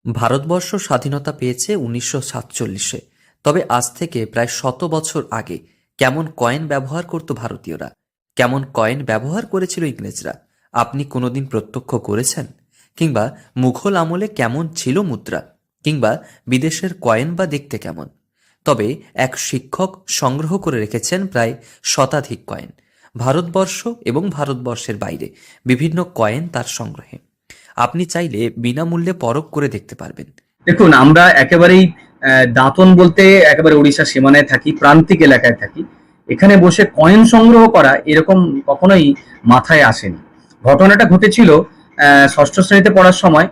ভারতবর্ষ স্বাধীনতা পেয়েছে 1947-এ। তবে আজ থেকে প্রায় 100 বছর আগে কেমন কয়েন ব্যবহার করত ভারতীয়রা, কেমন কয়েন ব্যবহার করেছিল ইংরেজরা, আপনি কোনোদিন প্রত্যক্ষ করেছেন? কিংবা মুঘল আমলে কেমন ছিল মুদ্রা, কিংবা বিদেশের কয়েন বা দেখতে কেমন? তবে এক শিক্ষক সংগ্রহ করে রেখেছেন প্রায় শতাধিক কয়েন। ভারতবর্ষ এবং ভারতবর্ষের বাইরে বিভিন্ন কয়েন তার সংগ্রহে। আপনি চাইলে বিনামূল্যে পরখ করে দেখতে পারবেন। দেখুন, আমরা একেবারেই দাঁতন বলতে একেবারে উড়িষ্যা সীমানায় থাকি, প্রান্তিক এলাকায় থাকি। এখানে বসে কয়েন সংগ্রহ করা এরকম কখনোই মাথায় আসেনি। ঘটনাটা ঘটেছিল ষষ্ঠ শ্রেণীতে পড়ার সময়।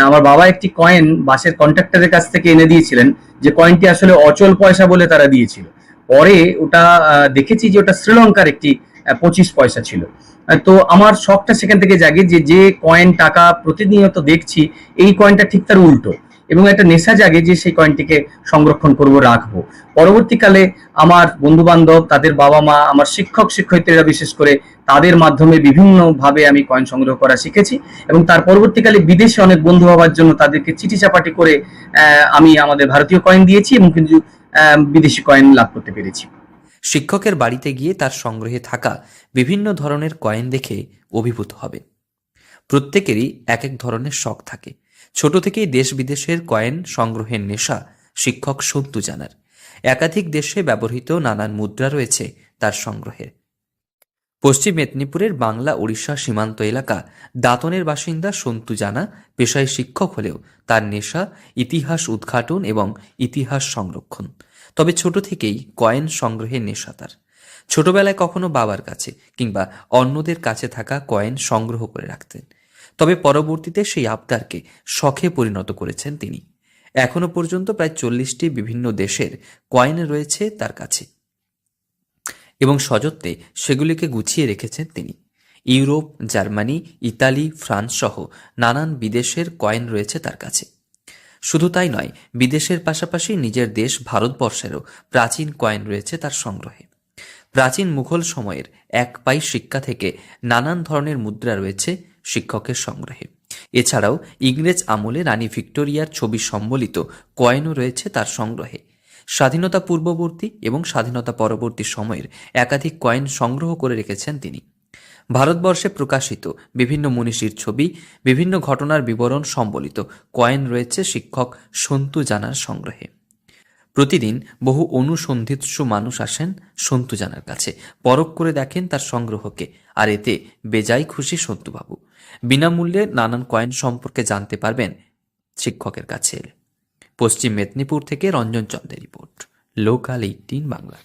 আমার বাবা একটি কয়েন বাসের কন্ট্রাক্টরের কাছ থেকে এনে দিয়েছিলেন, যে কয়েনটি আসলে অচল পয়সা বলে তারা দিয়েছিল। পরে ওটা দেখেছি যে ওটা শ্রীলঙ্কার একটি 25 পয়সা ছিল। তো আমার শখটা সেখান থেকে জাগে যে যে কয়েন টাকা প্রতিনিয়ত দেখছি, এই কয়েনটা ঠিক তার উল্টো, এবং একটা নেশা জাগে যে সেই কয়েনটিকে সংরক্ষণ করব, রাখবো। পরবর্তীকালে আমার বন্ধু বান্ধব, তাদের বাবা মা, আমার শিক্ষক শিক্ষয়িত্রীরা বিশেষ করে, তাদের মাধ্যমে বিভিন্ন ভাবে আমি কয়েন সংগ্রহ করা শিখেছি, এবং তার পরবর্তীকালে বিদেশে অনেক বন্ধু হওয়ার জন্য তাদেরকে চিঠি চাপাটি করে আমি আমাদের ভারতীয় কয়েন দিয়েছি, এবং কিন্তু বিদেশি কয়েন লাভ করতে পেরেছি। শিক্ষকের বাড়িতে গিয়ে তার সংগ্রহে থাকা বিভিন্ন ধরনের কয়েন দেখে অভিভূত হবে। প্রত্যেকেরই এক এক ধরনের শখ থাকে। ছোট থেকেই দেশ বিদেশের কয়েন সংগ্রহের নেশা শিক্ষক সন্তু জানার। একাধিক দেশে ব্যবহৃত নানান মুদ্রা রয়েছে তার সংগ্রহে। পশ্চিম মেদিনীপুরের বাংলা ওড়িশা সীমান্ত এলাকা দাঁতনের বাসিন্দা সন্তু জানা পেশায় শিক্ষক হলেও তার নেশা ইতিহাস উদ্ঘাটন এবং ইতিহাস সংরক্ষণ। তবে ছোট থেকেই কয়েন সংগ্রহের নেশা তার। ছোটবেলায় কখনো বাবার কাছে কিংবা অন্যদের কাছে থাকা কয়েন সংগ্রহ করে রাখতেন। তবে পরবর্তীতে সেই আবদারকে শখে পরিণত করেছেন তিনি। এখনো পর্যন্ত প্রায় 40টি বিভিন্ন দেশের কয়েন রয়েছে তার কাছে এবং সযত্নে সেগুলিকে গুছিয়ে রেখেছেন তিনি। ইউরোপ, জার্মানি, ইতালি, ফ্রান্স সহ নানান বিদেশের কয়েন রয়েছে তার কাছে। শুধু তাই নয়, বিদেশের পাশাপাশি নিজের দেশ ভারতবর্ষেরও প্রাচীন কয়েন রয়েছে তার সংগ্রহে। প্রাচীন মুঘল সময়ের 1 পাই সিক্কা থেকে নানান ধরনের মুদ্রা রয়েছে শিক্ষকের সংগ্রহে। এছাড়াও ইংরেজ আমলে রানী ভিক্টোরিয়ার ছবি সম্বলিত কয়েনও রয়েছে তার সংগ্রহে। স্বাধীনতা পূর্ববর্তী এবং স্বাধীনতা পরবর্তী সময়ের একাধিক কয়েন সংগ্রহ করে রেখেছেন তিনি। ভারতবর্ষে প্রকাশিত বিভিন্ন মনীষীর ছবি, বিভিন্ন ঘটনার বিবরণ সম্বলিত কয়েন রয়েছে শিক্ষক সন্তু জানার সংগ্রহে। প্রতিদিন বহু অনুসন্ধিৎসু মানুষ আসেন সন্তু জানার কাছে, পরখ করে দেখেন তার সংগ্রহকে, আর এতে বেজায় খুশি সন্তুবাবু। বিনামূল্যে নানান কয়েন সম্পর্কে জানতে পারবেন শিক্ষকের কাছে এলে। পশ্চিম মেদিনীপুর থেকে রঞ্জন চন্দ্রের রিপোর্ট, লোকাল 18 বাংলা।